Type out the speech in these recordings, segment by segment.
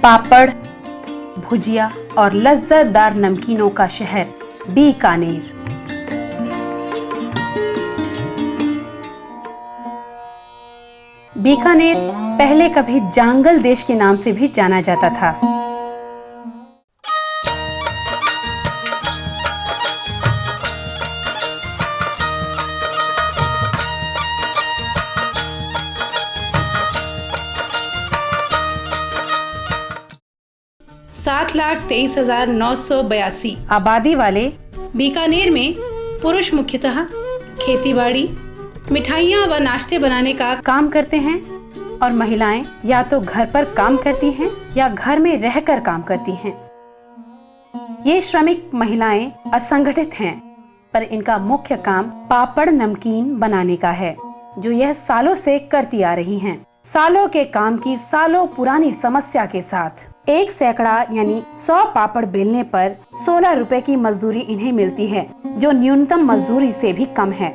पापड़, भुजिया और लज्जतदार नमकीनों का शहर बीकानेर। बीकानेर पहले कभी जांगल देश के नाम से भी जाना जाता था। सात लाख 23,982 आबादी वाले बीकानेर में पुरुष मुख्यतः खेतीबाड़ी, मिठाइयाँ व नाश्ते बनाने का काम करते हैं और महिलाएं या तो घर पर काम करती हैं या घर में रहकर काम करती हैं। ये श्रमिक महिलाएं असंगठित हैं, पर इनका मुख्य काम पापड़ नमकीन बनाने का है, जो यह सालों से करती आ रही हैं। सालों के काम की सालों पुरानी समस्या के साथ 1 सैकड़ा यानी 100 पापड़ बेलने पर 16 रुपए की मजदूरी इन्हें मिलती है, जो न्यूनतम मजदूरी से भी कम है।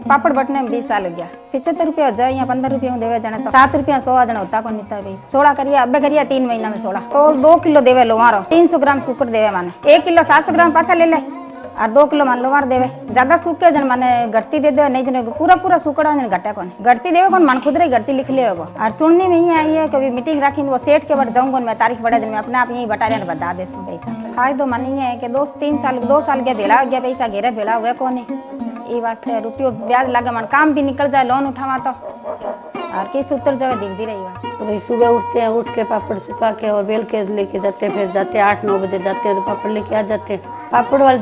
पापड़ बटने में 20 साल हो गया। 75 रुपया हो जाए या 15 रुपया देवे जाने तो 7 रुपया 100 जन होता कौन नहीं भाई। 16 करिए अबे करिए 3 महीना में 16 तो 2 किलो देवे लो मारो। 300 ग्राम सुकर देवे माने 1 किलो 700 ग्राम पाछा ले ले और 2 किलो मान लो मार देवे। ज्यादा सूखे जन माने घटती दे दे, नहीं जने पूरा सुकड़ा जन घटा कौन घटती देवे कौन मन खुद रही घटती लिख ले वो। और सुनने में ही आई है कभी मीटिंग रखी वो सेठ के बाद जाऊंगा मैं तारीख बढ़ा दिन में अपने आप यही बटालियन बता दे पैसा। फायदो मन ही है कि 2 साल गया भेड़ा हो गया पैसा घेरे भेड़ा हुआ कौन ये वास्ते रुपये ब्याज लगे मन काम भी निकल जाए लोन उठावा तो और किस उत्तर जगह दिखती रही बात। तो भाई सुबह उठते हैं, उठ के पापड़ सुखा के और बेल के लेके जाते हैं, फिर जाते हैं 8-9 बजे जाते हैं तो पापड़ लेके आ जाते हैं। पापड़ वाले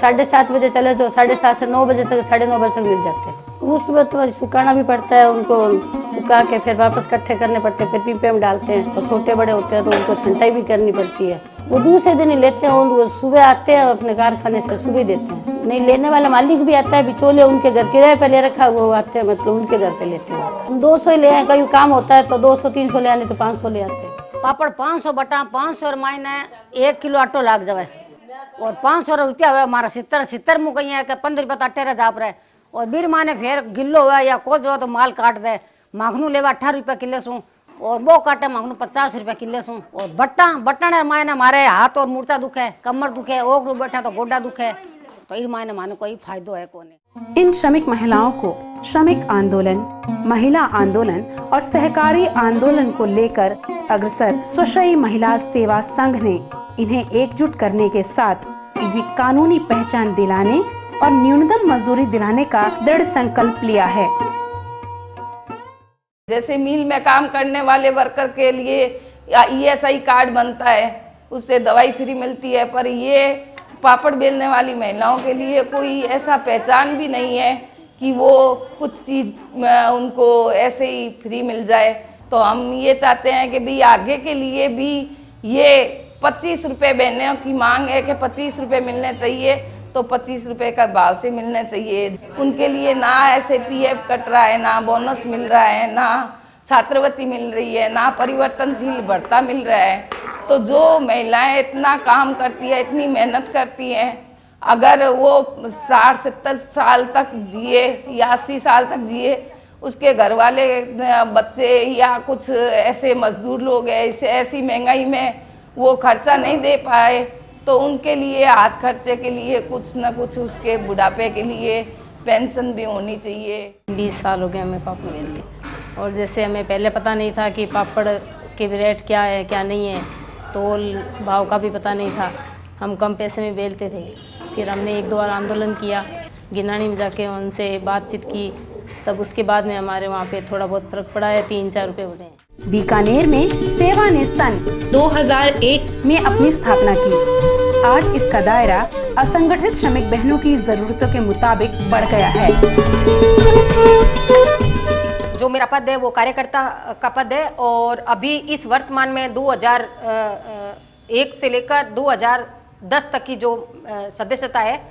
7:30 बजे चले तो 7:30 से 9 बजे तक 9:30 बजे तक मिल जाते हैं। उस वक्त सुखाना भी पड़ता है, उनको सुखा के फिर वापस इकट्ठे करने पड़ते हैं, फिर पीपे में डालते हैं। और छोटे बड़े होते हैं तो उनको छंटाई भी करनी पड़ती है। वो दूसरे दिन ही लेते हैं, वो सुबह आते हैं अपने कारखाने से सुबह देते हैं। नहीं लेने वाला मालिक भी आता है, बिचौले उनके घर किराए पे ले रखा वो आते हैं, मतलब उनके घर पे लेते हैं। हम 200 ही ले आए, कहीं काम होता है तो 200-300 ले आने तो 500 ले आते हैं। पापड़ 500 बटा 500 और मायने 1 किलो आटो लाग जावे और 500 रुपया हुआ हमारा 70 मुँह कहीं है कि 15 रुपया तो आटे जाप रहे और बीर माने फिर गिल्लो हुआ या कोच हुआ तो माल काट दे। माखनू लेवा 18 रुपया किले सू और वो काटे माखनू 50 रुपया किले सू। और बटन मायने मारे हाथ और मूर्ता दुखे, कमर दुखे, ओग बैठा तो गोडा दुखे, तो इस मायने माने कोई फायदो है कोने। इन श्रमिक महिलाओं को श्रमिक आंदोलन, महिला आंदोलन और सहकारी आंदोलन को लेकर अग्रसर स्वशयी महिला सेवा संघ ने इन्हें एकजुट करने के साथ इन्हें कानूनी पहचान दिलाने और न्यूनतम मजदूरी दिलाने का दृढ़ संकल्प लिया है। जैसे मिल में काम करने वाले वर्कर के लिए ESI कार्ड बनता है, उससे दवाई फ्री मिलती है, पर ये पापड़ बेलने वाली महिलाओं के लिए कोई ऐसा पहचान भी नहीं है कि वो कुछ चीज उनको ऐसे ही फ्री मिल जाए। तो हम ये चाहते हैं कि भाई आगे के लिए भी ये 25 रुपये बेलने की मांग है कि 25 रुपये मिलने चाहिए, तो 25 रुपये का भाव से मिलने चाहिए। उनके लिए ना ऐसे PF कट रहा है, ना बोनस मिल रहा है, ना छात्रवृत्ति मिल रही है, ना परिवर्तनशील भत्ता मिल रहा है। तो जो महिलाएं इतना काम करती है, इतनी मेहनत करती हैं, अगर वो 60-70 साल तक जिए या 80 साल तक जिए, उसके घर वाले बच्चे या कुछ ऐसे मजदूर लोग हैं, इसे ऐसी महंगाई में वो खर्चा नहीं दे पाए, तो उनके लिए हाथ खर्चे के लिए कुछ न कुछ उसके बुढ़ापे के लिए पेंशन भी होनी चाहिए। 20 साल हो गए हमें पापड़ बेलते और जैसे हमें पहले पता नहीं था कि पापड़ के रेट क्या है क्या नहीं है, तोल भाव का भी पता नहीं था, हम कम पैसे में बेलते थे। फिर हमने 1-2 बार आंदोलन किया, गिनानी में जाके उनसे बातचीत की, तब उसके बाद में हमारे वहाँ पे थोड़ा बहुत फर्क पड़ा है, 3-4 रुपये बढ़े हैं। बीकानेर में सेवा ने सन 2001 में अपनी स्थापना की। आज इसका दायरा असंगठित श्रमिक बहनों की जरूरतों के मुताबिक बढ़ गया है। जो मेरा पद है वो कार्यकर्ता का पद है और अभी इस वर्तमान में 2001 से लेकर 2010 तक की जो सदस्यता है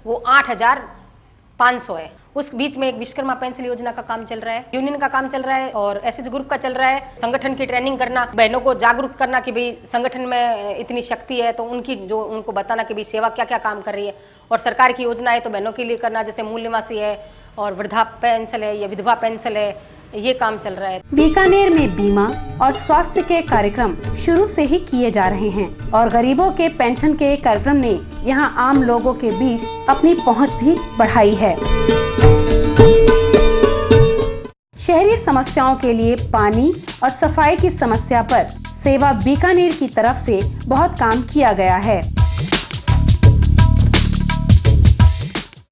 वो 8,500 है। उस बीच में एक विश्वकर्मा पेंशन योजना का काम चल रहा है, यूनियन का काम चल रहा है और एसएच ग्रुप का चल रहा है। संगठन की ट्रेनिंग करना, बहनों को जागरूक करना कि भाई संगठन में इतनी शक्ति है, तो उनको बताना कि भाई सेवा क्या क्या काम कर रही है। और सरकार की योजना है तो बहनों के लिए करना, जैसे मूल्यवासी है और वृद्धा पेंशन है या विधवा पेंशन है ये काम चल रहा है। बीकानेर में बीमा और स्वास्थ्य के कार्यक्रम शुरू से ही किए जा रहे हैं और गरीबों के पेंशन के कार्यक्रम ने यहाँ आम लोगों के बीच अपनी पहुँच भी बढ़ाई है। शहरी समस्याओं के लिए पानी और सफाई की समस्या पर सेवा बीकानेर की तरफ से बहुत काम किया गया है।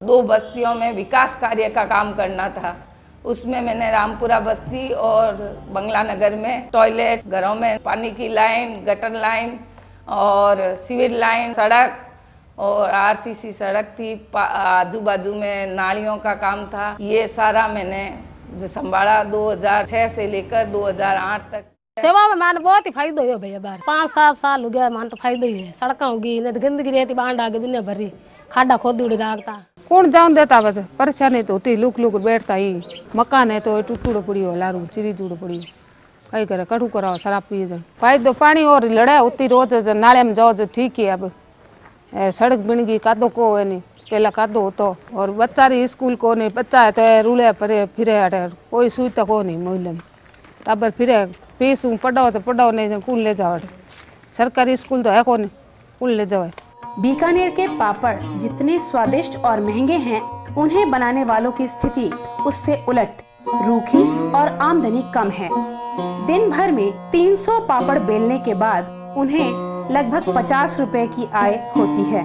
2 बस्तियों में विकास कार्य का काम करना था। उसमें मैंने रामपुरा बस्ती और बंगला नगर में टॉयलेट, घरों में पानी की लाइन, गटर लाइन और सीवेज लाइन, सड़क और आरसीसी सड़क थी। आजू बाजू में नालियों का काम था। ये सारा मैंने संभाला 2006 से लेकर 2008 तक। सेवा में मान बहुत ही फायदा हो भैया। बार 5-7 साल हो गया, मान तो फायदा ही है। सड़का होगी नहीं तो गंदगी रहती, बांध आगे दुनिया भरी खाडा खोद उड़ जागता। कौन जान देता बस परेशानी तो होती, लुक लुक बैठता ही। मकान है तो टूटूड़ पड़ी हो, लारू चिरी जुड़ पड़ी, कई करे कटू कराओ, शराब पी जाए। फायदो पानी और लड़ा होती रोज नाले में जाओ जो ठीक है। अब सड़क बन गई, कादो को है नहीं, पहला कादो होतो और बच्चा री स्कूल को नहीं, बच्चा है तो रूले परे फिरे हटे, कोई सुविधा को नहीं मोहल्ले में। टाबर फिरे फीस पढ़ाओ तो पढ़ाओ, नहीं कुल ले जाओ। सरकारी स्कूल तो है को नहीं, कुल ले जाओ। बीकानेर के पापड़ जितने स्वादिष्ट और महंगे हैं, उन्हें बनाने वालों की स्थिति उससे उलट रूखी और आमदनी कम है। दिन भर में 300 पापड़ बेलने के बाद उन्हें लगभग 50 रुपए की आय होती है।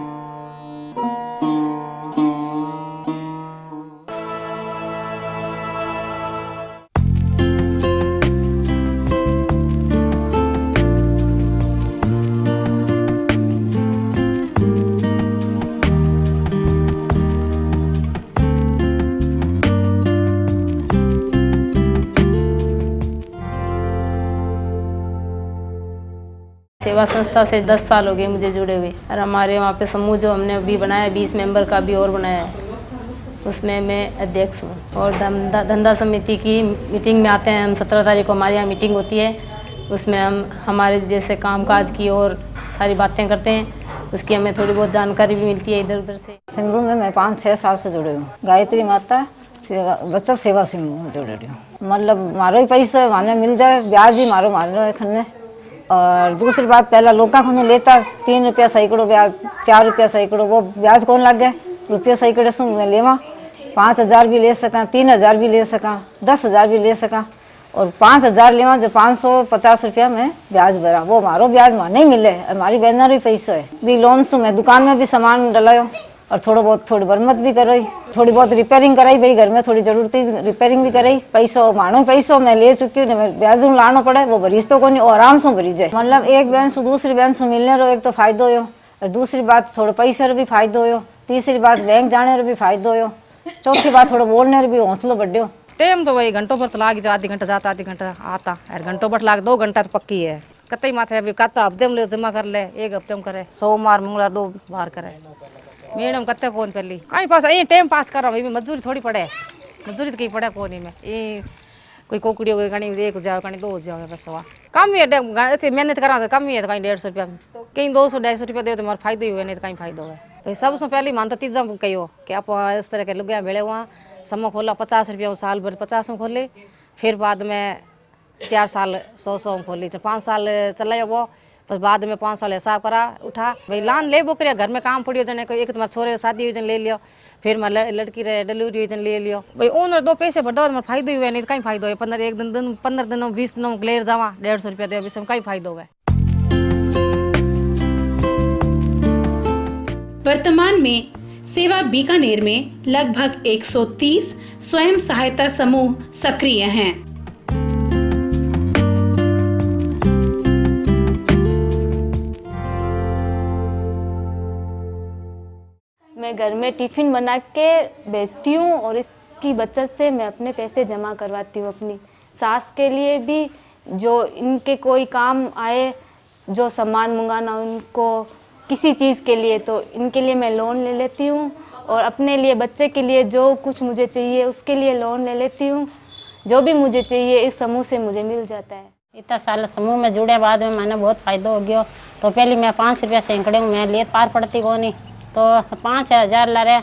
सेवा संस्था से 10 साल हो गए मुझे जुड़े हुए और हमारे वहाँ पे समूह जो हमने अभी बनाया 20 मेंबर का भी और बनाया है, उसमें मैं अध्यक्ष हूँ। और धंधा समिति की मीटिंग में आते हैं हम। 17 तारीख को हमारे यहाँ मीटिंग होती है, उसमें हम हमारे जैसे कामकाज की और सारी बातें करते हैं। उसकी हमें थोड़ी बहुत जानकारी भी मिलती है इधर उधर से। समूह में मैं 5-6 साल से जुड़े हूँ। गायत्री माता सेवा बचत सेवा समूह में जुड़े हूँ। मतलब मारो ही पैसा माने मिल जाए, ब्याज भी मारो है खन्ने। और दूसरी बात, पहला लोका को लेता 3 रुपया सैकड़ों ब्याज, 4 रुपया सैकड़ों, वो ब्याज कौन लग गए। रुपये सैकड़े से मैं लेवा 5,000 भी ले सका, 3,000 भी ले सका, 10,000 भी ले सका। और 5,000 लेवा जो 550 रुपया में ब्याज भरा, वो हमारो ब्याज वहाँ नहीं मिले। हमारी बहना भी पैसा है भी लोन से मैं दुकान में भी सामान डलायो और थोड़ी बरमत भी कराई, थोड़ी बहुत रिपेयरिंग कराई। भाई घर में थोड़ी जरूरत थी, रिपेयरिंग भी कराई। पैसो मानो पैसो मैं ले चुकी हूँ, ब्याज लाना पड़े वो भरीज तो को नहीं, और आराम से भरी जाए। मतलब एक बैंक से दूसरी बैंक से मिलने रो एक तो फायदो हो, और दूसरी बात थोड़ा पैसे रो भी फायदो हो, तीसरी बात बैंक जाने रो भी फायदो हो, चौथी बात थोड़ा बोलने भी हौसलो बढ़ो। टाइम तो वही घंटों पर तो लाग जाओ, आधी घंटा जाता आधी घंटा आता, और घंटों पर लाग 2 घंटा तो पक्की है। कतई माथे अभी कत्ता हफ्ते में जमा कर ले, 1 हफ्ते में करे, सोमवार मंगलवार 2 बार करे। मैडम कत्ते कौन पहली कहीं पास ये टाइम पास कर रहा हूँ। मजदूरी थोड़ी पड़े, मजदूरी तो कहीं पड़े कौन ही में। ये कोई कोकड़ी हो गई, कहीं 1 जाओ, कहीं 2 जाओ, बस हुआ कम ही है। मेहनत करा तो कम ही है, तो कहीं 150 रुपया, कहीं 200-250 रुपया दे तो हमारा फायदा ही हुआ, नहीं तो कहीं फायदा हुआ। भाई सबसे पहले मानता तीजा कही हो कि आप इस तरह के लुगाया भेड़े हुआ समूह खोला 50 रुपया साल भर, 50 में खोले। फिर बाद में 4 साल 100 में खोली, 5 साल चलाया वो। बस बाद में 5 साल हिसाब करा उठा भाई लान ले बोकरिया, घर में काम पड़ी जने, एक तुम्हारे छोरे शादी हुई जन ले लियो, फिर मैं लड़की रे डिलीवरी हुई जन ले लियो। भाई ओनर 2 पैसे बढ़ो तो फायदा हुआ, नहीं तो कहीं फायदा हो। 15 दिन 20 दिन ले जावा 150 रुपया दे, अभी कहीं फायदा हुआ। वर्तमान में सेवा बीकानेर में लगभग 130 स्वयं सहायता समूह सक्रिय हैं। मैं घर में टिफिन बना के बेचती हूँ और इसकी बचत से मैं अपने पैसे जमा करवाती हूँ अपनी सास के लिए भी, जो इनके कोई काम आए, जो सामान मंगाना उनको किसी चीज़ के लिए, तो इनके लिए मैं लोन ले लेती हूँ। और अपने लिए बच्चे के लिए जो कुछ मुझे चाहिए उसके लिए लोन ले लेती हूँ। जो भी मुझे चाहिए इस समूह से मुझे मिल जाता है। इतना साल समूह में जुड़े बाद में मैंने बहुत फायदा हो गया। तो पहले मैं 5 रुपया सैकड़े में ले पार पड़ती को नहीं, तो 5,000 ला रहे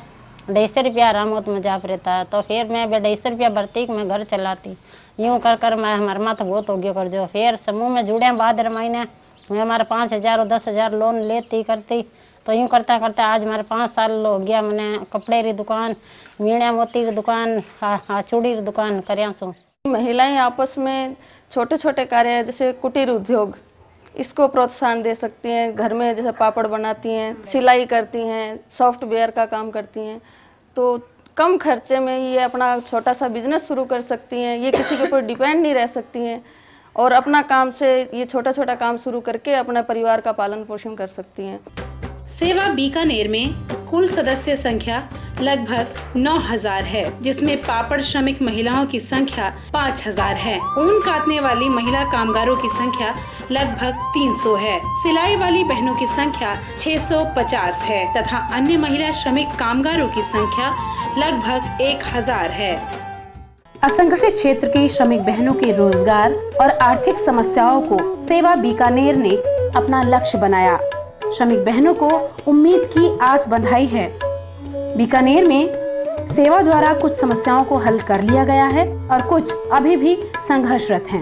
250 रुपया आरामोत में जाप रहता, तो फिर मैं 250 रुपया भर्ती मैं घर चलाती। यूँ कर कर मैं हमारे माथा बहुत हो गया कर जो। फिर समूह में जुड़े बाद महीने मैं हमारे 5,000 और 10,000 लोन लेती करती, तो यूँ करता करता आज हमारे 5 साल हो गया। मैंने कपड़े की दुकान, मीणा मोती की दुकान, चूड़ी की दुकान करिया सो। महिलाएं आपस में छोटे छोटे कार्य जैसे कुटीर उद्योग, इसको प्रोत्साहन दे सकती हैं। घर में जैसे पापड़ बनाती हैं, सिलाई करती हैं, सॉफ्टवेयर का काम करती हैं, तो कम खर्चे में ये अपना छोटा सा बिजनेस शुरू कर सकती हैं। ये किसी के ऊपर डिपेंड नहीं रह सकती हैं और अपना काम से ये छोटा छोटा काम शुरू करके अपने परिवार का पालन पोषण कर सकती हैं। सेवा बीकानेर में कुल सदस्य संख्या लगभग 9,000 है, जिसमें पापड़ श्रमिक महिलाओं की संख्या 5,000 है। ऊन काटने वाली महिला कामगारों की संख्या लगभग 300 है। सिलाई वाली बहनों की संख्या 650 है तथा अन्य महिला श्रमिक कामगारों की संख्या लगभग 1,000 है। असंगठित क्षेत्र की श्रमिक बहनों के रोजगार और आर्थिक समस्याओं को सेवा बीकानेर ने अपना लक्ष्य बनाया। श्रमिक बहनों को उम्मीद की आस बंधाई है। बीकानेर में सेवा द्वारा कुछ समस्याओं को हल कर लिया गया है और कुछ अभी भी संघर्षरत हैं।